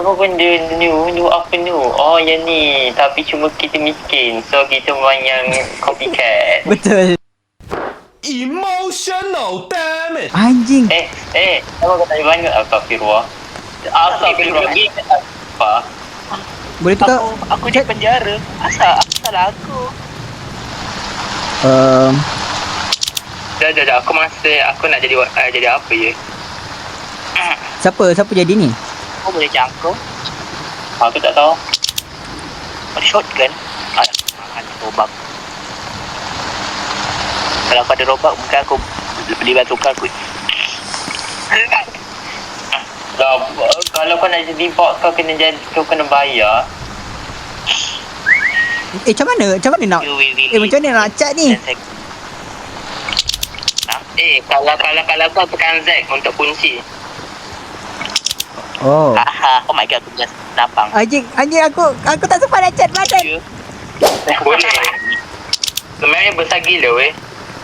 Apa benda new apa new? Oh yang ni, tapi cuma kita miskin, so kita main yang copycat. Betul. Emotional damage. Anjing. Apa kau tanya banyak? Astagfirullah. Apa? Boleh tukar. Aku di penjara. Asal aku. Jap, aku nak jadi apa je? Siapa jadi ni? Kau boleh jangkau. Aku tak tahu. Ada shotgun. Ada robak. Kalau kau ada robak, mungkin aku beli batu kau kot. Kalau kau nak jadi bot, kau kena bayar. Macam mana nak macam mana nak cat ni? Kalau kau tekan Z untuk kunci. Oh. Oh my god, aku just napang. Anjing aku tak sempat nak cat badan. Boleh. Sebenarnya besar gila weh.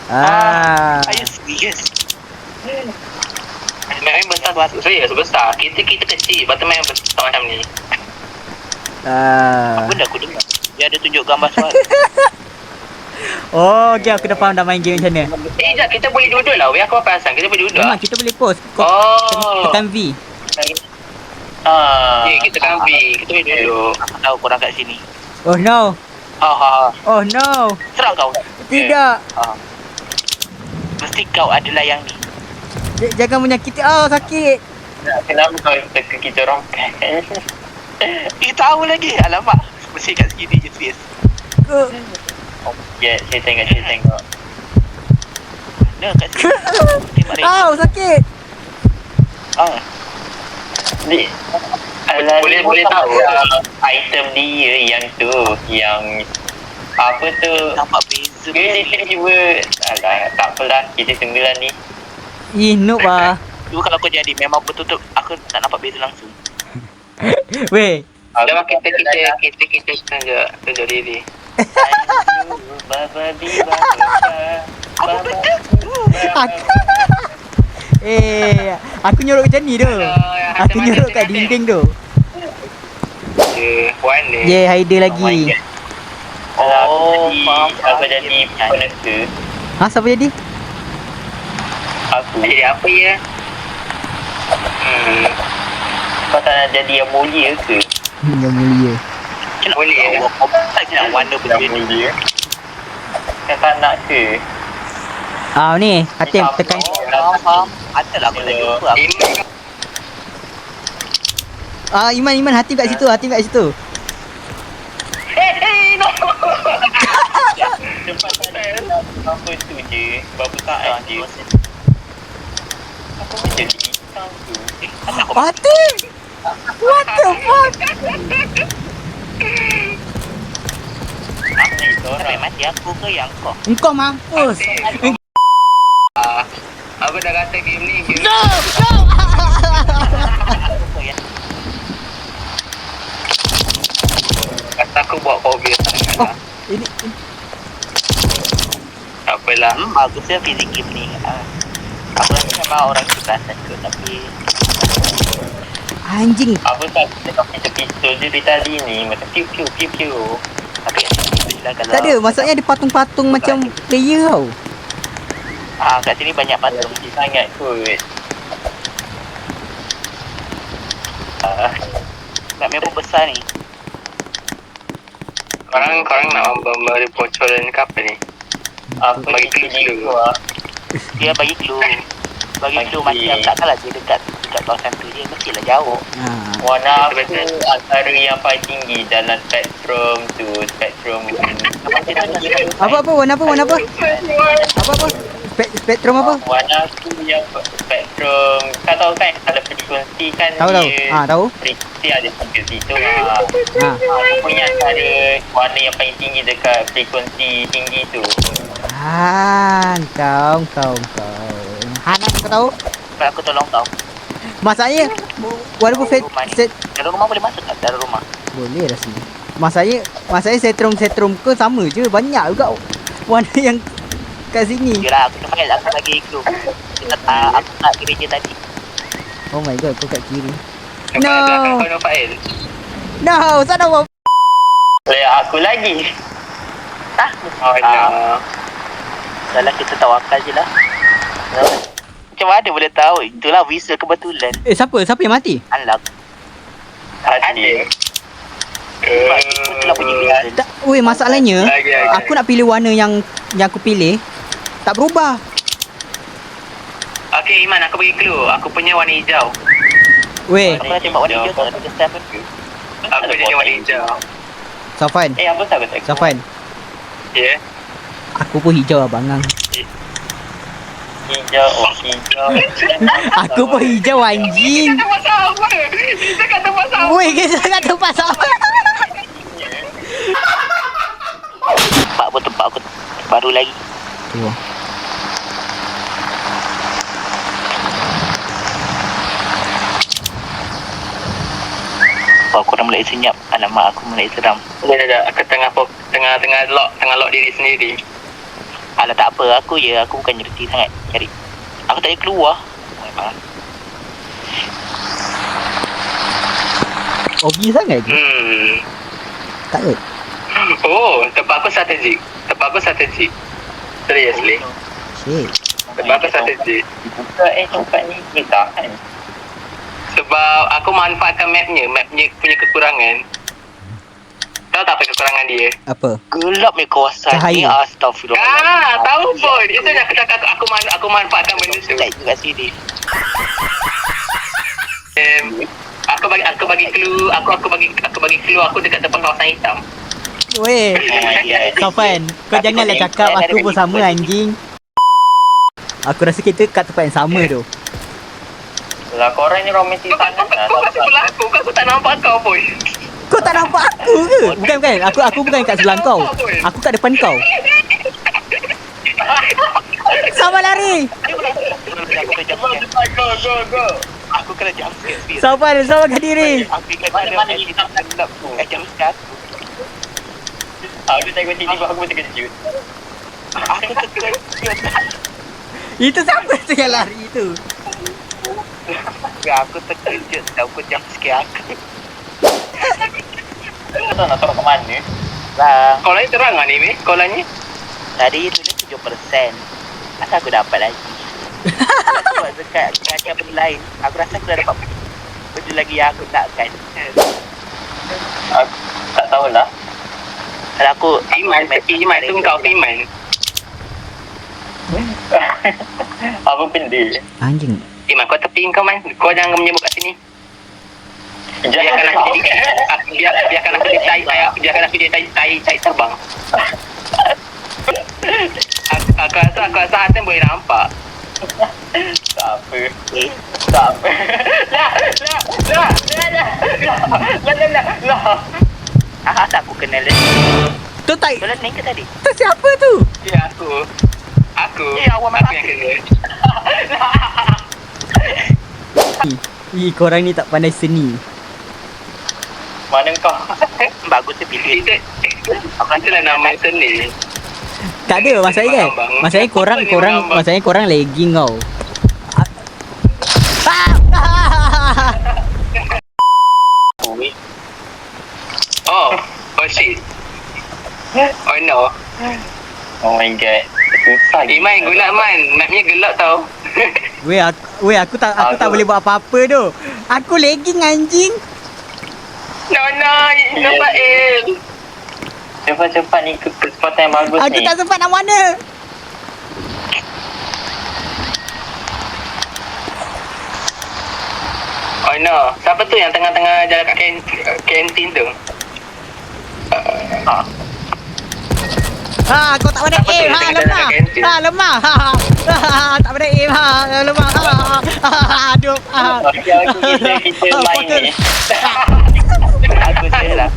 Ah. Are you serious? Sebenarnya besar. Serius besar. Kita kecil. Batu main besar macam ni. Ah. Apa dah aku dengar? Dia ada tunjuk gambar suara. Oh, okey aku dah faham dah main game macam mana. Jap, kita boleh duduk lah weh. Aku perasan kita boleh duduk. Memang kita boleh pause. Tekan V. Kita kan V. Kita boleh duduk. Aku tahu korang kat sini. Oh no. Oh no. Serang kau. Tidak. Mesti kau adalah yang ni. Jangan menyakiti. Oh, sakit. Kenapa kau teka kita orang? Tahu lagi. Alamak. Mesti kat sini je serius. Ya, saya tengok. Mana kat sini? Au, sakit. Boleh tahu item dia yang tu, yang apa tu? Nampak beza. Tiba-tiba tak apalah, kita tunggulah ni. Noob lah. Dulu kalau kau jadi memang betul-betul aku tak nampak beza langsung. Weh. Memang kita tunjuk diri. Aku nyorok macam ni tu. Aku nyorok kat dinding tu. Warna. Hider lagi. Aku jadi peneka. Siapa jadi? Aku jadi apa ya? Kau tak nak jadi yang mulia ke? Yang mulia. Boleh ya? Kau tak nak warna benda ni. Mulia. Kau tak nak ke? Ni Hatim tekan. Faham. Adalah aku tak jumpa aku. Iman Hatim kat situ. No. Cepat sana. Apa tu je? Berapa saat je? Apa macam jadi hitam tu? Hatim. What the fuck? Apa itu Sampai orang? mati aku ke yang kau? Engkau mampus. Aku dah kata game ni. No. Kau yang Kata aku buat phobia sangat lah. Ini Tak apalah. bagusnya fizik game ni. Aku rasa memang orang suka takut tapi anjing. Apa tak kita pistol je dari tadi ni. Macam piu. tapi kalau Tak ada, maksudnya ada patung-patung macam player tau. kat sini banyak patung. Sangat kot. Kat memang besar ni. Korang nak memberi bocoran ke apa ni? Apa bagi clue dulu lah. Dia bagi clue. Bagi clue macam takkanlah dia dekat kawasan tu je. Mestilah jauh. Warna apa antara yang paling tinggi dalam spektrum tu? Spektrum Apa warna apa? Spektrum apa? warna tu yang spektrum. Kau tahu kan ada frekuensi kan? Tahu. Tahu. Frekuensi ada tiga situ lah. Aku punya antara warna yang paling tinggi dekat frekuensi tinggi tu. Kau. Hanan kau tahu? Supaya aku tolong kau. Masalahnya walaupun Dalam rumah boleh masuk tak? Dalam rumah. boleh rasanya. Masalahnya setrum ke sama je. Banyak juga warna yang kat sini. Yelah aku terpakai aku bagi clue. Aku tak gereja tadi. Oh my god, kau kat kiri. No. belakang kau nampak Fail. No, sana mau. Aku lagi. Ah, Oh no. dah lah kita tawakal je lah. Macam mana boleh tahu? Itulah whistle kebetulan. Siapa yang mati? Unlock. Ada. Sebab itulah bunyi whistle. Tak, weh, masalahnya Lagi. aku nak pilih warna yang aku pilih tak berubah. Okay Iman, aku bagi clue. Aku punya warna hijau. Weh, Aku nak tembak warna hijau tak ada step pun. Aku jadi warna hijau. Safan, Apa tak betul? Safan, Ya. aku pun hijau abangang. Hijau, hijau. Aku pun hijau anjing. Pasal apa? Kita kata pasal Weh, kita kata pasal apa? Tempat aku baru lagi. Tu. Oh, korang mulai senyap. Alamak, aku mulai seram. Dah. Aku tengah lock diri sendiri. Alah, tak apa. Aku bukan reti sangat cari. Aku tak boleh keluar. Memang. Obvious sangat ke? Tak ke? Oh, tempat aku strategik. Seriously. Shit. Tempat aku strategik. Tempat ni kita kan. Sebab aku manfaatkan mapnya punya kekurangan. Tahu tak apa kekurangan dia? Apa? Gelap ni kawasan ni. Cahaya. Astagfirullah. Tahu pun. Itu yang aku cakap aku manfaatkan benda tu. Tak juga sini. Aku bagi clue, aku bagi clue aku dekat tempat kawasan hitam. Weh, Safan, kau janganlah cakap aku pun sama anjing. Aku rasa kita kat tempat yang sama tu. Lah korang ni romantis sangat. Kau kasi sebelah aku tak nampak kau pun. Kau tak nampak aku ke? Bukan. Aku bukan kat sebelah kau. Aku kat depan kau. Sama lari. Go. Aku kena jump scare. Sabarkan diri. Aku kena mana ni gelap tu. Jump scare. Aku tengok tiba-tiba aku pun terkejut. Aku terkejut. Itu siapa tu yang lari tu? Aku terkejut. Aku jump scare aku. Kau tahu nak taruh ke mana? Lah. Kolam ni terang lah ni, Mei? Kolam ni? Tadi tulis 7%. Asal aku dapat lagi? Aku buat dekat kaca benda lain. Aku rasa aku dah dapat benda lagi yang aku nakkan. Aku tak tahulah. Kalau aku Iman tu kau ke Iman? Apa benda? Anjing. Iman kau tepi kau Man. Kau jangan menyebut kat sini. Biarkan aku dia tai terbang. Aku rasa Hasan boleh nampak. Tak apa. Lah. asal aku kenal dia. Tu tak. Kau ni ke tadi? Tu siapa tu? Ya aku. Awak Aku yang kena. Korang ni tak pandai seni. Mana kau? Bagus tu pilih. Aku rasa lah nama seni. Tak ada masalah kan? Masalahnya korang lagging kau. Oh shit. Oh no. Oh my god. Susah. Iman guna Man. Mapnya gelap tau. Aku tak boleh buat apa-apa tu. Aku lagging anjing. No, Fail. Cepat ni ke kesempatan yang bagus Aku ni. tak sempat nak mana. Oh no. Siapa tu yang tengah-tengah jalan kat kantin tu? Kau tak pandai Siapa tu aim. yang tengah jalan kat kantin? Lemah. Tak pandai aim. Lemah. Aduh. Okay, kita main ni. Aku je lah.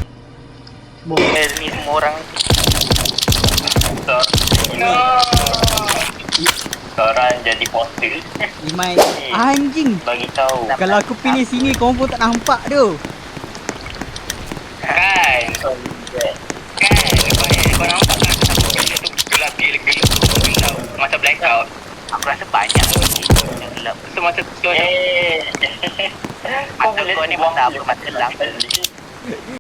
Ni semua orang No. Sekarang jadi poster. Imai anjing. Bagi tahu. Kalau aku pilih sini kau pun tak nampak tu. Kan. Kau nampak kan? Benda tu gelap gelap. Macam blackout. aku rasa banyak yang gelap. So macam tu. Mata kau ni mata apa? Mata gelap.